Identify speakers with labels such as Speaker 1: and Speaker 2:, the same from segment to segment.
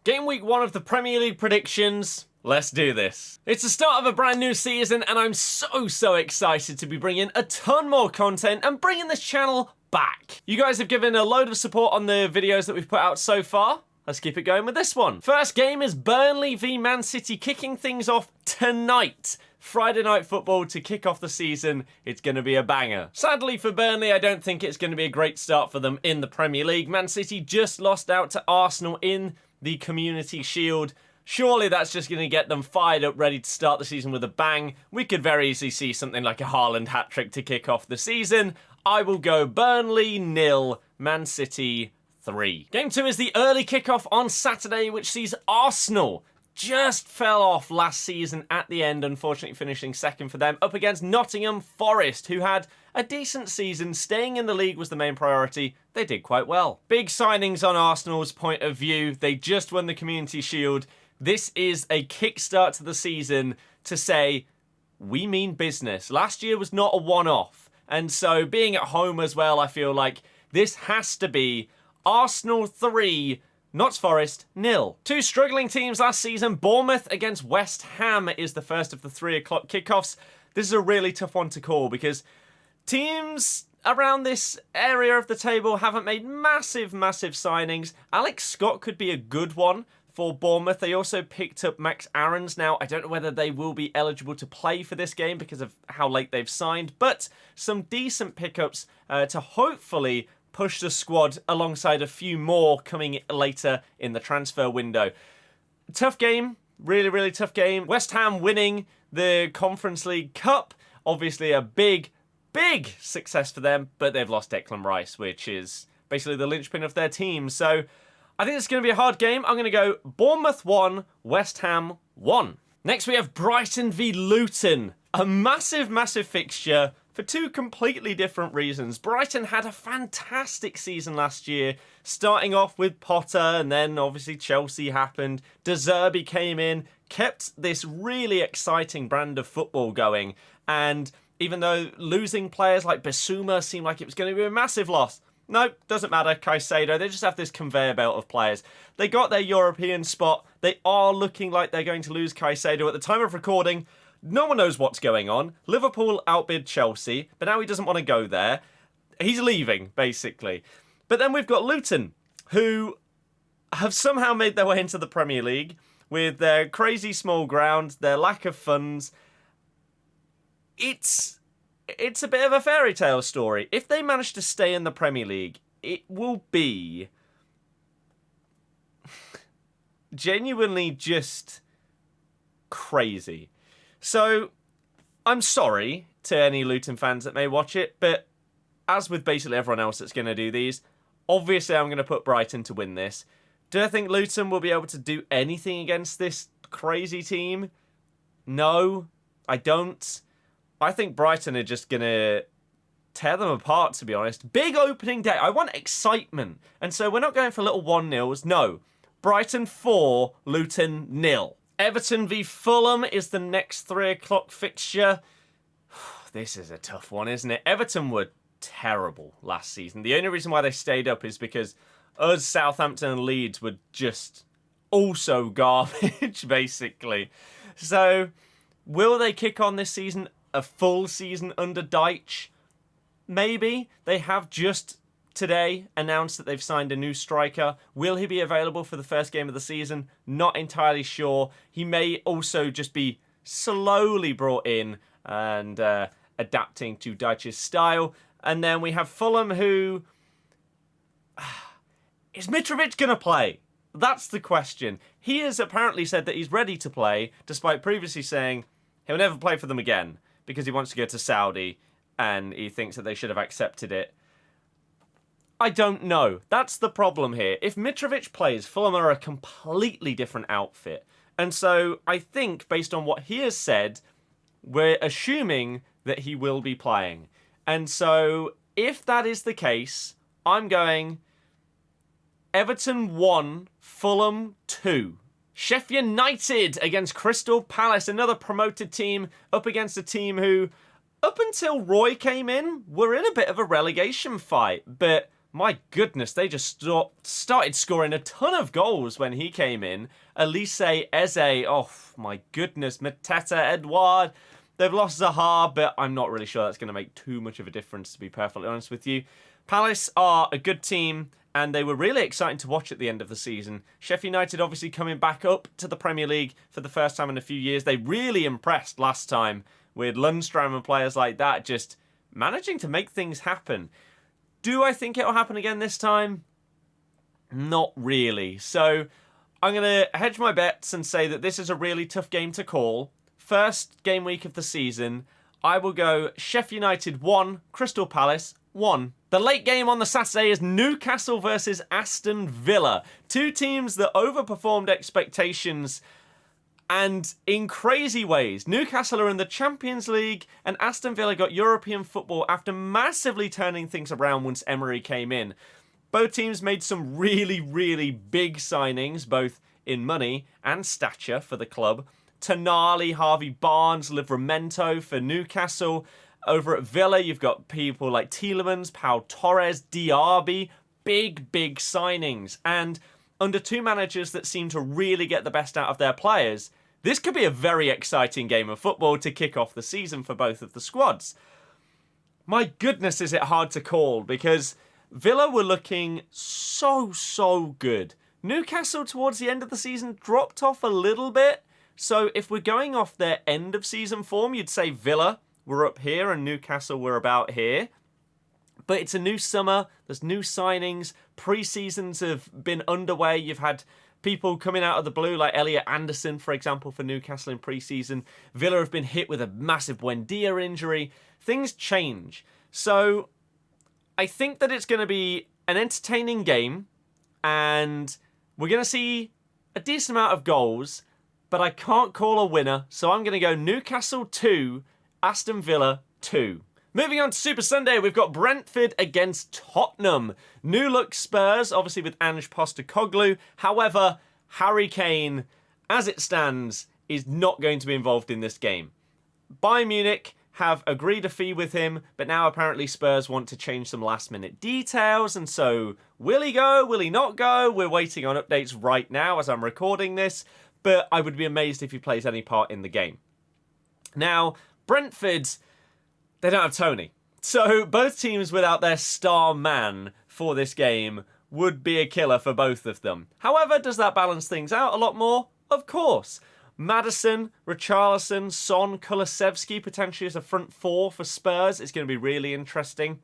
Speaker 1: Game week 1 of the Premier League predictions. Let's do this. It's the start of a brand new season and I'm so excited to be bringing a ton more content and bringing this channel back. You guys have given a load of support on the videos that we've put out so far. Let's keep it going with this one. First game is Burnley v Man City, kicking things off tonight. Friday night football to kick off the season. It's going to be a banger. Sadly for Burnley, I don't think it's going to be a great start for them in the Premier League. Man City just lost out to Arsenal in the Community Shield. Surely that's just going to get them fired up, ready to start the season with a bang. We could very easily see something like a Haaland hat-trick to kick off the season. I will go Burnley 0, Man City 3. Game 2 is the early kickoff on Saturday, which sees Arsenal just fell off last season at the end, unfortunately finishing second for them, up against Nottingham Forest, who had a decent season. Staying in the league was the main priority. They did quite well. Big signings on Arsenal's point of view. They just won the Community Shield. This is a kickstart to the season to say, we mean business. Last year was not a one-off. And so being at home as well, I feel like this has to be Arsenal 3, Notts Forest 0. Two struggling teams last season. Bournemouth against West Ham is the first of the 3 o'clock kickoffs. This is a really tough one to call because teams around this area of the table haven't made massive signings. Alex Scott could be a good one for Bournemouth. They also picked up Max Aarons. Now, I don't know whether they will be eligible to play for this game because of how late they've signed, but some decent pickups to hopefully push the squad alongside a few more coming later in the transfer window. Tough game, really tough game. West Ham winning the Conference League Cup, obviously a big success for them, but they've lost Declan Rice, which is basically the linchpin of their team. So I think it's going to be a hard game. I'm going to go Bournemouth 1, West Ham 1. Next we have Brighton v Luton. A massive fixture for 2 completely different reasons. Brighton had a fantastic season last year, starting off with Potter, and then obviously Chelsea happened. De Zerbi came in, kept this really exciting brand of football going, and even though losing players like Bissouma seemed like it was going to be a massive loss, no, doesn't matter. Caicedo, they just have this conveyor belt of players. They got their European spot. They are looking like they're going to lose Caicedo. At the time of recording, no one knows what's going on. Liverpool outbid Chelsea, but now he doesn't want to go there. He's leaving, basically. But then we've got Luton, who have somehow made their way into the Premier League with their crazy small ground, their lack of funds. It's a bit of a fairy tale story. If they manage to stay in the Premier League, it will be genuinely just crazy. So, I'm sorry to any Luton fans that may watch it, but as with basically everyone else that's going to do these, obviously I'm going to put Brighton to win this. Do I think Luton will be able to do anything against this crazy team? No, I don't. I think Brighton are just going to tear them apart, to be honest. Big opening day. I want excitement. And so we're not going for little 1-0s. No. Brighton 4, Luton 0. Everton v Fulham is the next 3 o'clock fixture. This is a tough one, isn't it? Everton were terrible last season. The only reason why they stayed up is because us, Southampton and Leeds were just also garbage, basically. So, will they kick on this season? A full season under Deitch? Maybe. They have just today announced that they've signed a new striker. Will he be available for the first game of the season? Not entirely sure. He may also just be slowly brought in and adapting to Deitch's style. And then we have Fulham, who... Is Mitrovic going to play? That's the question. He has apparently said that he's ready to play, despite previously saying he'll never play for them again because he wants to go to Saudi and he thinks that they should have accepted it. I don't know. That's the problem here. If Mitrovic plays, Fulham are a completely different outfit. And so I think, based on what he has said, we're assuming that he will be playing. And so if that is the case, I'm going Everton 1, Fulham 2. Sheffield United against Crystal Palace, another promoted team up against a team who, up until Roy came in, were in a bit of a relegation fight. But my goodness, they just started scoring a ton of goals when he came in. Elise, Eze, oh my goodness, Mateta, Edouard. They've lost Zaha, but I'm not really sure that's going to make too much of a difference, to be perfectly honest with you. Palace are a good team, and they were really exciting to watch at the end of the season. Sheffield United obviously coming back up to the Premier League for the first time in a few years. They really impressed last time with Lundstram and players like that just managing to make things happen. Do I think it'll happen again this time? Not really. So I'm going to hedge my bets and say that this is a really tough game to call. First game week of the season, I will go Sheffield United 1, Crystal Palace 1. The late game on the Saturday is Newcastle versus Aston Villa. Two teams that overperformed expectations and in crazy ways. Newcastle are in the Champions League and Aston Villa got European football after massively turning things around once Emery came in. Both teams made some really, really big signings, both in money and stature for the club. Tonali, Harvey Barnes, Livramento for Newcastle. Over at Villa, you've got people like Tielemans, Pau Torres, Diaby. Big, big signings. And under two managers that seem to really get the best out of their players, this could be a very exciting game of football to kick off the season for both of the squads. My goodness, is it hard to call, because Villa were looking so good. Newcastle towards the end of the season dropped off a little bit. So if we're going off their end of season form, you'd say Villa were up here and Newcastle were about here. But it's a new summer, there's new signings, pre-seasons have been underway, you've had people coming out of the blue like Elliot Anderson, for example, for Newcastle in pre-season. Villa have been hit with a massive Buendia injury. Things change. So I think that it's going to be an entertaining game and we're going to see a decent amount of goals, but I can't call a winner, so I'm going to go Newcastle 2, Aston Villa 2. Moving on to Super Sunday, we've got Brentford against Tottenham. New look Spurs, obviously with Ange Postecoglou. However, Harry Kane, as it stands, is not going to be involved in this game. Bayern Munich have agreed a fee with him, but now apparently Spurs want to change some last-minute details, and so will he go, will he not go? We're waiting on updates right now as I'm recording this, but I would be amazed if he plays any part in the game. Now, Brentford, they don't have Tony. So both teams without their star man for this game would be a killer for both of them. However, does that balance things out a lot more? Of course. Maddison, Richarlison, Son, Kulusevski potentially as a front four for Spurs is going to be really interesting.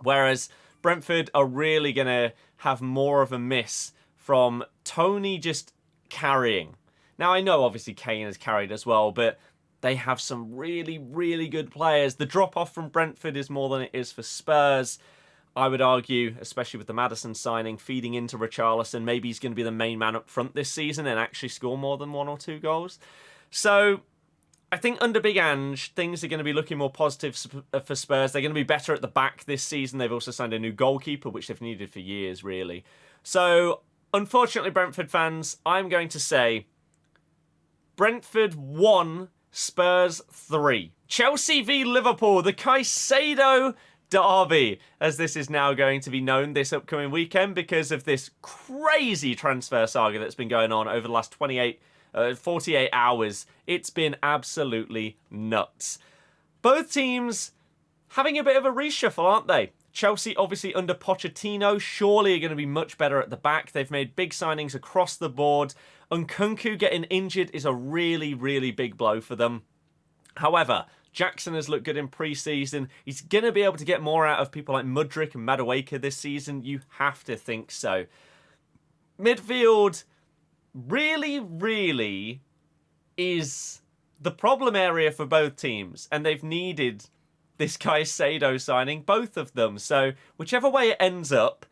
Speaker 1: Whereas Brentford are really going to have more of a miss from Tony just carrying. Now, I know obviously Kane has carried as well, but they have some really, really good players. The drop-off from Brentford is more than it is for Spurs. I would argue, especially with the Maddison signing, feeding into Richarlison, maybe he's going to be the main man up front this season and actually score more than 1 or 2 goals. So I think under Big Ange, things are going to be looking more positive for Spurs. They're going to be better at the back this season. They've also signed a new goalkeeper, which they've needed for years, really. So unfortunately, Brentford fans, I'm going to say Brentford 1, Spurs 3. Chelsea v Liverpool, the Caicedo derby, as this is now going to be known this upcoming weekend because of this crazy transfer saga that's been going on over the last 48 hours. It's been absolutely nuts. Both teams having a bit of a reshuffle, aren't they? Chelsea, obviously under Pochettino, surely are going to be much better at the back. They've made big signings across the board. Nkunku getting injured is a really, really big blow for them. However, Jackson has looked good in pre-season. He's going to be able to get more out of people like Mudryk and Madueke this season. You have to think so. Midfield really, really is the problem area for both teams. And they've needed this Caicedo signing, both of them. So whichever way it ends up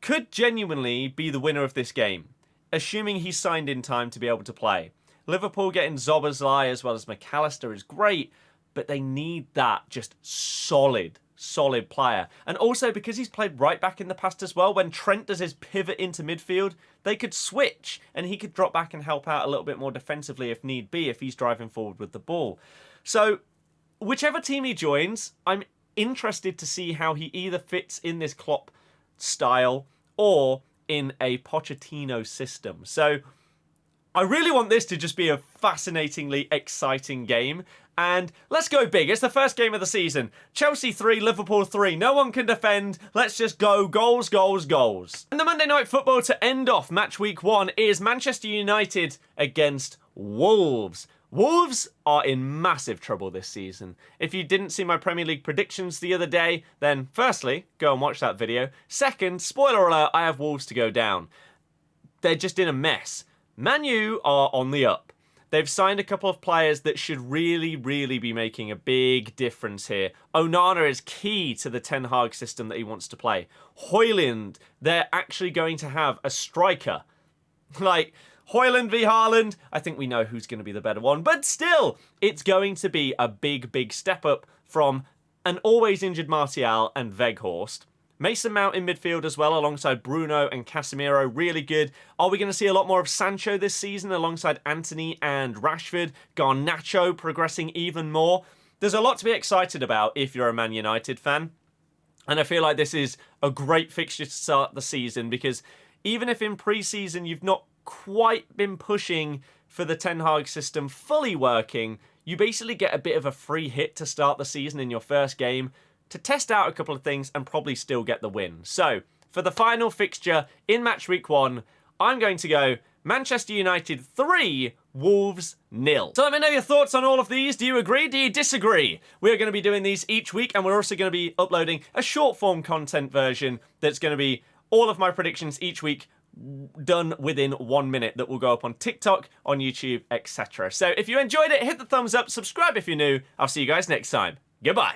Speaker 1: could genuinely be the winner of this game, assuming he's signed in time to be able to play. Liverpool getting Szoboszlai as well as McAllister is great, but they need that just solid player. And also because he's played right back in the past as well, when Trent does his pivot into midfield, they could switch and he could drop back and help out a little bit more defensively if need be, if he's driving forward with the ball. So whichever team he joins, I'm interested to see how he either fits in this Klopp style or in a Pochettino system. So I really want this to just be a fascinatingly exciting game. And let's go big. It's the first game of the season. Chelsea 3, Liverpool 3. No one can defend. Let's just go goals, goals, goals. And the Monday Night Football to end off match week 1 is Manchester United against Wolves. Wolves are in massive trouble this season. If you didn't see my Premier League predictions the other day, then firstly, go and watch that video. Second, spoiler alert, I have Wolves to go down. They're just in a mess. Man U are on the up. They've signed a couple of players that should really, really be making a big difference here. Onana is key to the Ten Hag system that he wants to play. Højlund, they're actually going to have a striker. Like, Højlund v Haaland, I think we know who's going to be the better one. But still, it's going to be a big, big step up from an always injured Martial and Weghorst. Mason Mount in midfield as well, alongside Bruno and Casemiro, really good. Are we going to see a lot more of Sancho this season alongside Antony and Rashford? Garnacho progressing even more. There's a lot to be excited about if you're a Man United fan. And I feel like this is a great fixture to start the season because even if in pre-season you've not quite been pushing for the Ten Hag system fully working, you basically get a bit of a free hit to start the season in your first game, to test out a couple of things and probably still get the win. So, for the final fixture in match week 1, I'm going to go Manchester United 3, Wolves 0. So let me know your thoughts on all of these. Do you agree? Do you disagree? We're going to be doing these each week, and we're also going to be uploading a short form content version that's going to be all of my predictions each week done within 1 minute that will go up on TikTok, on YouTube, etc. So if you enjoyed it, hit the thumbs up, subscribe if you're new. I'll see you guys next time. Goodbye.